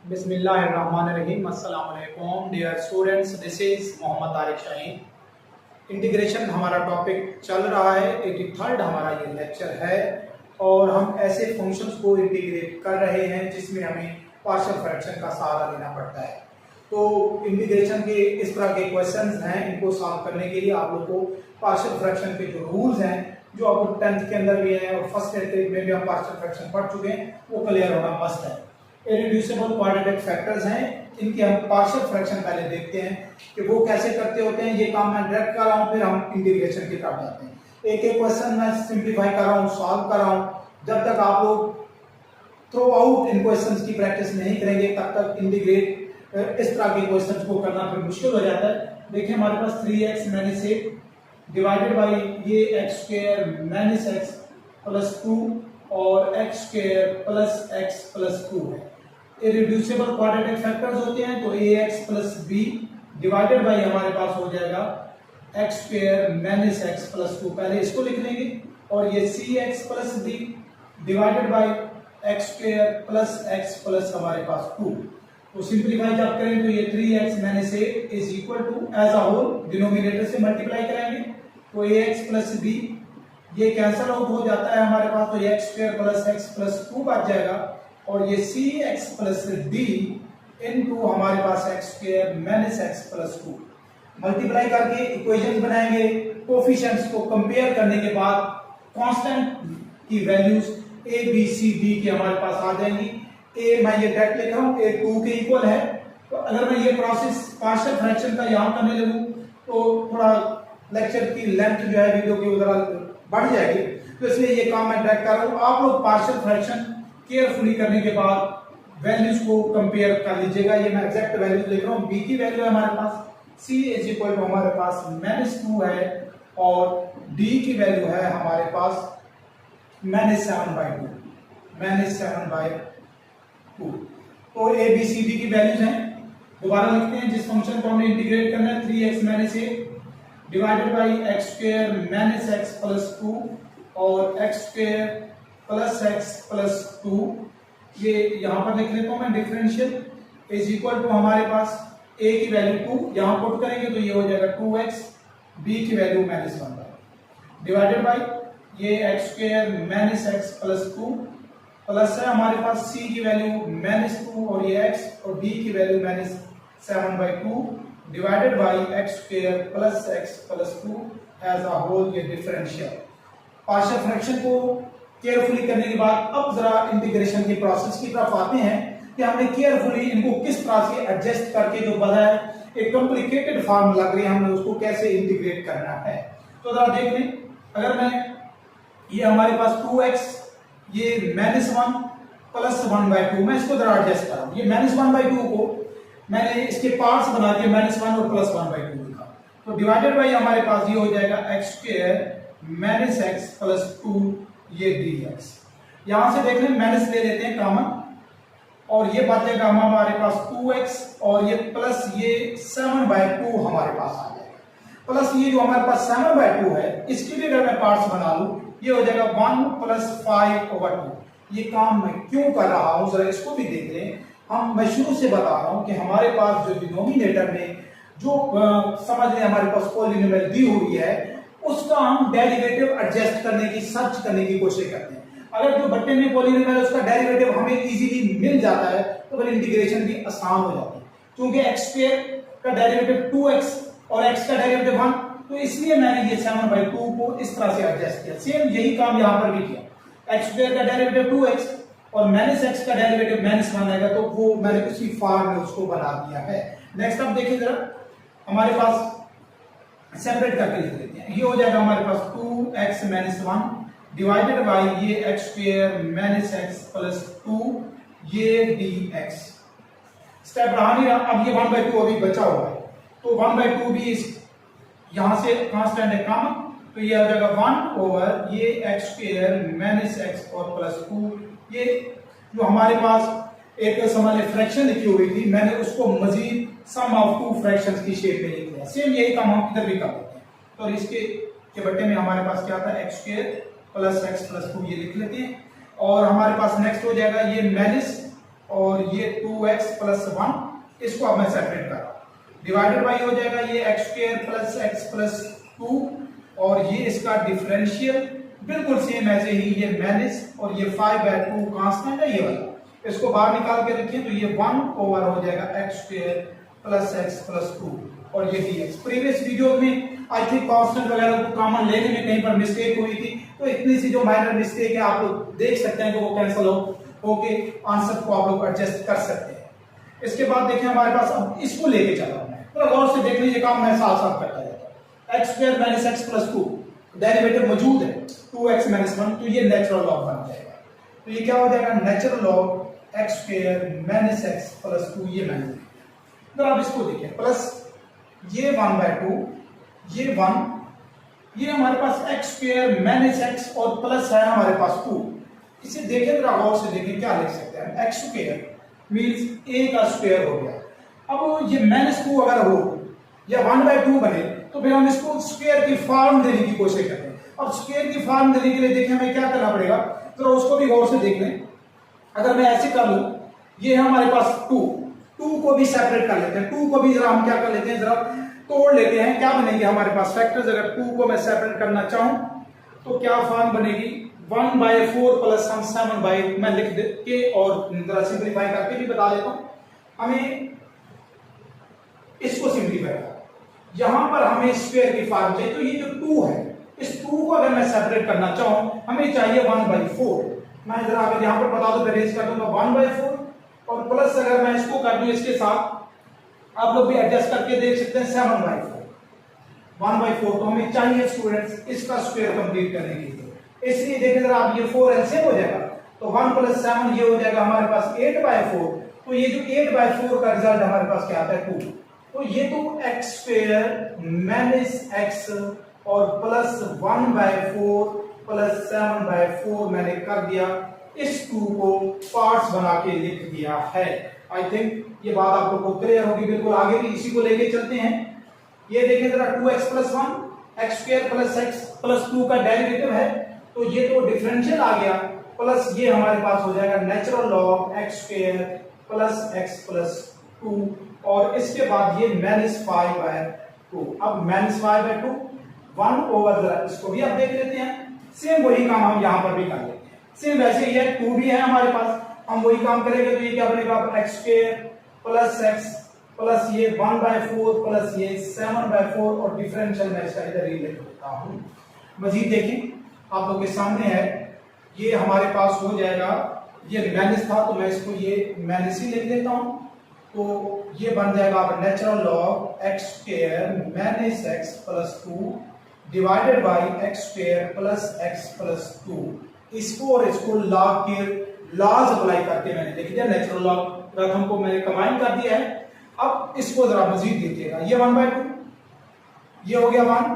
बिस्मिल्लाहिर्रहमानिर्रहीम। अस्सलाम वालेकुम dear students, this is Mohammad Tariq Shaheen. Integration हमारा टॉपिक चल रहा है, 83rd हमारा ये लेक्चर है और हम ऐसे फंक्शंस को इंटीग्रेट कर रहे हैं जिसमें हमें पार्शियल फ्रैक्शन का सहारा लेना पड़ता है। तो इंटीग्रेशन के इस तरह के क्वेश्चंस हैं, इनको सॉल्व करने के लिए आप लोग को पार्शियल फ्रैक्शन के जो रूल्स हैं, जो आपको 10th के अंदर भी है और फर्स्ट ईयर में भी हम पार्शियल फ्रैक्शन पढ़ चुके हैं, वो क्लियर होना मस्ट है। इररिड्यूसिबल क्वाड्रेटिक फैक्टर्स हैं, इनके हम पार्शियल फ्रैक्शन पहले देखते हैं कि वो कैसे करते होते हैं। ये काम मैं डायरेक्ट कर रहा हूँ, फिर हम इंटीग्रेशन की तरफ जाते हैं। एक एक क्वेश्चन मैं सिंप्लीफाई कर रहा हूँ, सॉल्व कर रहा हूँ। जब तक आप लोग थ्रू आउट इन क्वेश्चंस की प्रैक्टिस नहीं करेंगे तब तक इंटीग्रेट इस तरह के क्वेश्चंस को करना फिर मुश्किल हो जाता है। देखिए हमारे पास 3x माइनस 8 डिवाइडेड बाई ये x square minus x plus 2 और x square plus x plus 2 है। इररिड्यूसिबल क्वाड्रेटिक फैक्टर्स होते हैं तो ax plus b divided by हमारे पास हो जाएगा x square minus x plus 2। पहले इसको लिख लेंगे और ये cx plus b divided by x square plus x plus हमारे पास 2। तो सिंप्लीफाई जब करें तो ये 3x minus 8 is equal to as a whole denominator से मल्टीप्लाई कराएंगे तो ax प्लस b ये कैंसिल आउट हो जाता है हमारे पास, तो x square plus x plus 2 बच जाएगा और ये cx प्लस d इनटू हमारे पास x square minus x plus 2 multiply करके इक्वेशंस बनाएंगे। कोफिशिएंट्स को कंपेयर करने के बाद कांस्टेंट की values a b c d के हमारे पास आ जाएंगी। a मैं ये डायरेक्ट लिख रहा हूं, a 2 के इक्वल है। तो अगर मैं ये प्रोसेस पार्शियल फ्रैक्शन का यहां करने लगूं तो थोड़ा लेक्चर की लेंथ जो है वीडियो की उधर बढ़ जाएगी, तो इसलिए ये काम मैं डायरेक्ट कर रहा हूं। आप लोग पार्शियल फ्रैक्शन केयरफुली करने के बाद वैल्यूज को कंपेयर कर लीजिएगा। ये मैं एग्जैक्ट वैल्यूज लिख रहा हूं। b की वैल्यू है हमारे पास, c इज इक्वल टू हमारे पास -2 है और d की वैल्यू है हमारे पास -7/2 तो a b c d की वैल्यूज हैं। दोबारा लिखते हैं, जिस फंक्शन को हमने इंटीग्रेट करना है 3x minus 8 divided by x square minus x plus 2 और x square plus x plus 2, ये यहां पर लिख लेता हूं मैं डिफरेंशियल इज इक्वल टू हमारे पास a की वैल्यू 2 यहां पुट करेंगे तो ये हो जाएगा 2x, b की वैल्यू -1 डिवाइडेड बाई ये x square minus x plus 2 plus है हमारे पास c की वैल्यू -2 और ये x और d की value -7/2 divided by x square plus x plus 2 as a whole, ये डिफरेंशियल। पार्शियल फ्रैक्शन को केयरफुली करने के बाद अब जरा इंटीग्रेशन की प्रोसेस की तरफ आते हैं कि हमने केयरफुली इनको किस तरह से एडजस्ट करके जो बना है एक कॉम्प्लिकेटेड फॉर्म लग रही है, हमने उसको कैसे इंटीग्रेट करना है। तो जरा देख लें, अगर मैं ये हमारे पास 2x ये -1 प्लस 1/2 मैं इसको जरा एडजस्ट कर रहा हूं। ये -1/2 को मैंने इसके पार्ट्स बना दिए, -1 और प्लस 1/2 लिखा, तो डिवाइडेड बाई हमारे पास ये हो जाएगा x square minus x plus 2 ये dx। यहां से देख लें, माइनस ले लेते हैं कॉमन और ये बच जाएगा हमारे पास 2x और ये प्लस ये 7/2 हमारे पास आ जाएगा। प्लस ये जो हमारे पास 7/2 है इसकी भी अगर मैं पार्ट्स बना लूं ये हो जाएगा 1 प्लस 5/2। ये काम मैं क्यों कर रहा हूं जरा इसको भी देख लें। मैं शुरू से बता रहा हूं कि हमारे पास जो डिनोमिनेटर में जो समझ लें हमारे पास पॉलिनोमियल दी हुई है उसका हम डेरिवेटिव एडजस्ट करने की, सर्च करने की कोशिश करते हैं। अगर जो बट्टे में पॉलिनोमियल उसका डेरिवेटिव हमें इजीली मिल जाता है तो फिर इंटीग्रेशन भी आसान हो जाती है। क्योंकि x स्क्वायर का डेरिवेटिव 2x और x का डेरिवेटिव 1, तो इसलिए मैंने ये 7/2 को इस तरह से एडजस्ट किया। सेम यही काम यहां पर भी किया। x स्क्वायर का डेरिवेटिव 2x और -x का डेरिवेटिव -1 आएगा, तो वो मैंने उसी फॉर्म में उसको बना दिया है। नेक्स्ट अब देखिए जरा, हमारे पास सेपरेट करके लिख लेते हैं। ये हो जाएगा हमारे पास 2x - 1 डिवाइडेड बाई ये x square minus x plus 2 ये dx। स्टेप रहा नहीं रहा, अब ये 1/2 अभी बचा हुआ है, तो 1/2 भी इस यहां से कांस्टेंट है कॉमन, तो ये आ जाएगा 1 ओवर ये x स्क्वायर माइनस x और प्लस 2। ये जो हमारे पास एक समझ फ्रैक्शन लिखी हुई थी मैंने उसको मजीद सम ऑफ टू फ्रैक्शंस की शेप में लिख दिया। सेम यही काम हम इधर भी कर लेते हैं। तो इसके बट्टे में हमारे पास क्या था, x square plus x plus 2 ये लिख लेते हैं और हमारे पास नेक्स्ट हो जाएगा ये और ये 2x प्लस 1, इसको अब मैं सेपरेट कर रहा हूं, डिवाइडेड बाई हो जाएगा ये x square plus x plus 2, और ये इसका डिफरेंशियल बिल्कुल सेम ऐसे ही, ये माइनस और ये 5/2 कांस्टेंट है ये वाला, इसको बाहर निकाल के रखें तो ये 1 ओवर हो जाएगा x square plus x plus 2 और ये dx। प्रीवियस वीडियो में आई थिंक कांस्टेंट वगैरह को कॉमन लेने में कहीं पर मिस्टेक हुई थी, तो इतनी सी जो माइनर मिस्टेक है आप लोग देख सकते हैं कि वो कैंसिल होके आंसर को आप लोग एडजस्ट कर सकते हैं। इसके बाद देखिए हमारे पास, अब इसको लेके चला हूं मैं, तो गौर से देख लीजिए, काम मैं साथ साथ करता जाता हूं। x square minus x plus 2 derivative मौजूद है 2x माइनस 1, तो ये नेचुरल लॉग बन जाएगा, तो ये क्या हो जाएगा natural log x square minus x plus 2, ये मैंने तो आप इसको देखिए, प्लस ये 1/2, ये 1, ये हमारे पास x स्क्वायर माइनस x और प्लस है हमारे पास 2, इसे देखें जरा गौर से देखें, क्या लिख सकते हैं, x स्क्वायर मींस a का स्क्वायर हो गया, अब ये माइनस 2 अगर हो या 1/2 बने तो फिर हम इसको स्क्वायर की फॉर्म देने की कोशिश करते हैं। अब स्क्वायर की फॉर्म देने के लिए देखिए हमें क्या करना पड़ेगा, तो उसको भी गौर से देख लें। अगर मैं ऐसे कर लूं, ये है हमारे पास 2 को भी सेपरेट कर लेते हैं, 2 को भी जरा हम क्या कर लेते हैं, जरा तोड़ लेते हैं, क्या बनेंगे हमारे पास फैक्टर्स। अगर 2 को मैं सेपरेट करना चाहूं तो क्या फॉर्म बनेगी, 1/4 प्लस हम 7/, मैं लिख दे के और जरा सिंप्लीफाई करके भी बता देता हूं। हमें इसको सिंप्लीफाई कर, यहां पर हमें स्क्वायर की फॉर्म चाहिए, तो ये जो 2 है, इस 2 को अगर मैं सेपरेट करना चाहूं हमें चाहिए 1/4, मैं जरा अगर यहां पर बता दो, रेज कर दूंगा 1/4 और प्लस अगर मैं इसको कर दूं इसके साथ, आप लोग भी एडजस्ट करके देख सकते हैं 7/4, 1/4 तो हमें चाहिए स्टूडेंट्स इसका स्क्वायर कंप्लीट करने के लिए, इसलिए देखें जरा आप, ये 4 एलसीएम हो जाएगा, तो 1 + 7 ये हो जाएगा हमारे पास 8/4, तो ये जो 8/4 का रिजल्ट हमारे पास क्या आता है 2, तो ये तो x स्क्वायर माइनस x और प्लस 1/4 प्लस 7/4 मैंने कर दिया, इस 2 को पार्ट्स बना के लिख दिया है। आई थिंक ये बात आप लोगों को क्लियर होगी, बिल्कुल आगे भी इसी को लेके चलते हैं। ये देखें जरा 2x + 1 x square plus x plus 2 का डेरिवेटिव है, तो ये तो डिफरेंशियल आ गया, प्लस ये हमारे पास हो जाएगा natural log x square plus x plus 2 और इसके बाद ये -5/2। अब -5/2 1 ओवर, जरा इसको भी आप देख लेते हैं, सेम वही काम हम यहां पर भी कर लेते हैं, सेम वैसे ही है, 2 भी है हमारे पास, हम वही काम करेंगे, तो ये क्या बनेगा x square plus x plus ये 1/4 प्लस ये 7/4 और डिफरेंशियल में इसका इधर ही लिख देता हूं। मजीद देखें आप लोग के सामने है, ये हमारे पास हो जाएगा, ये माइनस था तो मैं इसको ये माइनस ही लिख देता हूं, तो ये बन जाएगा आप natural log x square minus x plus 2 divided by x square plus x plus 2। इसको और इसको लॉग के लॉज अप्लाई करके मैंने लिख दिया, नेचुरल लॉग प्रथम को मैंने कंबाइन कर दिया है। अब इसको जरा मजीद देखिएगा, ये 1/2 ये हो गया 1,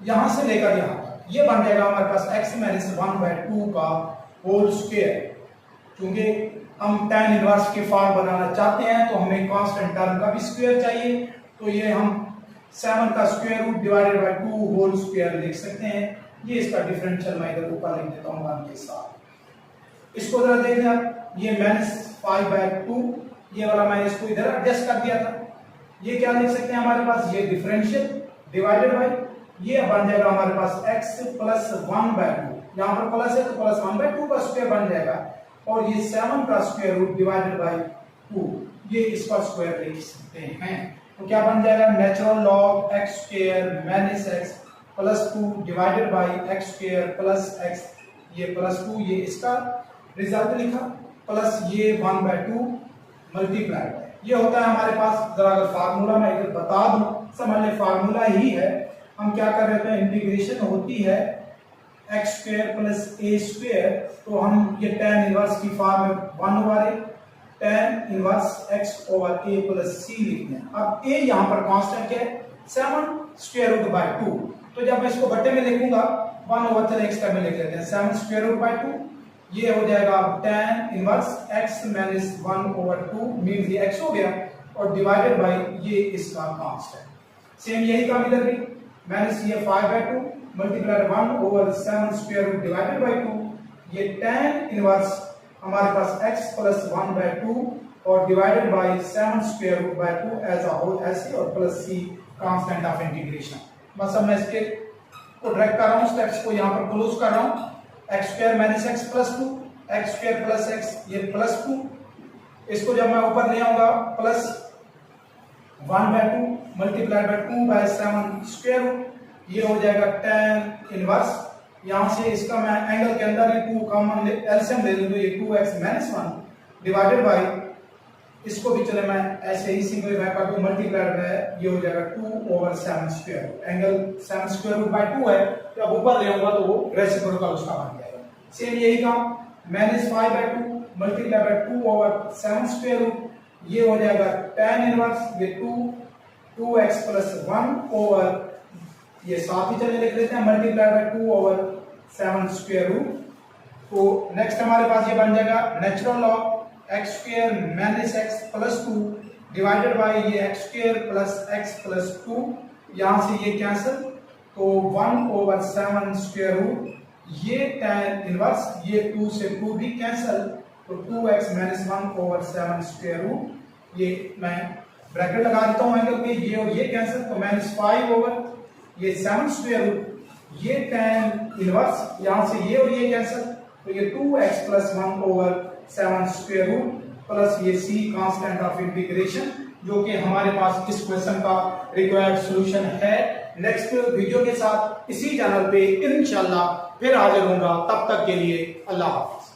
यहां से लेकर यहां तक ये बन जाएगा हमारे पास x माइनस 1/2 का होल स्क्वायर। क्योंकि हम tan इनवर्स की फॉर्म बनाना चाहते हैं तो हमें कांस्टेंट टर्म का भी स्क्वायर चाहिए, तो ये हम 7 का square root divided by 2 whole square लिख सकते हैं। ये इसका डिफरेंशियल मैं इधर ऊपर लिख देता हूं 1 के साथ। इसको जरा देखें आप, ये -5/2, ये वाला मैंने इसको इधर एडजस्ट कर दिया था, ये क्या लिख सकते हैं हमारे पास, ये डिफरेंशियल डिवाइडेड बाय, ये बन जाएगा हमारे पास x प्लस 1/2, यहां पर प्लस है तो प्लस 1/2 का स्क्वायर बन जाएगा, और ये 7 का स्क्वायर रूट डिवाइडेड बाय 2, ये इसका स्क्वायर लिख सकते हैं। तो क्या बन जाएगा natural log x square minus x plus 2 divided bye x square plus x, ये प्लस 2, ये इसका रिजल्ट लिखा, प्लस ये 1/2 मल्टीप्लाई, ये होता है हमारे पास। जरा अगर फार्मूला मैं इधर बता दूं, समझ लें फार्मूला ही है, हम क्या कर रहे हैं, इंटीग्रेशन होती है x square plus a square, तो हम ये tan इनवर्स की फॉर्म में 1 over a tan inverse x over a plus c लिखते हैं। अब a यहां पर कांस्टेंट क्या है, 7 स्क्वायर रूट बाय 2, तो जब मैं इसको बट्टे में लिखूंगा 1 ओवर, चले एक्स्ट्रा में लिख लेते हैं 7 स्क्वायर रूट बाय 2, ये हो जाएगा tan inverse x minus 1 over 2 means ये x हो गया, और डिवाइडेड बाय ये इसका कांस्टेंट। सेम यही काम इधर भी, माइनस ये 5/2 multiply 1 over 7 square root divided by 2, ये tan इनवर्स हमारे पास x प्लस 1/2 और divided by 7 square root by 2 as a whole ऐसे और plus c constant of integration. बस अब मैं इसके को ड्रैग कर रहा हूँ, स्टेप्स को यहाँ पर क्लोज कर रहा हूँ। X square minus x plus 2, x square plus x ये प्लस 2, इसको जब मैं ऊपर ले आऊंगा plus 1/2 multiplied by 2/7 square root, ये हो जाएगा tan इनवर्स। यहां से इसका मैं एंगल के अंदर ही 2 कॉमन एलसीएम ले लूंगा, ये 2x माइनस 1 डिवाइडेड बाय, इसको भी चले मैं ऐसे ही सिंपलीफाई कर दूं, मल्टीप्लाइड बाय ये हो जाएगा 2/7 square root. Angle 7 square root by 2 है, जब ऊपर ले आऊंगा तो वो रेसिप्रोकल उसका बन जाएगा। सेम यही काम -5/2 मल्टीप्लाई बाय 2/7 स्क्वायर रूट, ये हो जाएगा tan इनवर्स, ये 2x प्लस 1 ओवर ये साथ ही चले लिख लेते हैं मल्टीप्लाई बाय 2/7 स्क्वायर रूट। तो नेक्स्ट हमारे पास ये बन जाएगा natural log X square minus x plus 2 divided by ये X square plus X plus 2, यहां से ये कैंसिल, तो 1/7 स्क्वायर रूट, ये tan इनवर्स, ये 2 से 2 भी कैंसिल, तो 2x माइनस 1/7 स्क्वायर रूट, ये मैं ब्रैकेट लगा देता हूं एंगल पे, ये और ये कैंसिल, तो -5 ओवर ये 7 स्क्वायर रूट, ये tan इनवर्स, यहां से ये और ये कैंसिल, तो ये 2x plus 1/7 square root plus ये c कांस्टेंट ऑफ इंटीग्रेशन, जो कि हमारे पास इस क्वेश्चन का रिक्वायर्ड सॉल्यूशन है। नेक्स्ट वीडियो के साथ इसी चैनल पे इंशाल्लाह फिर हाजिर होऊंगा, तब तक के लिए अल्लाह हाफिज।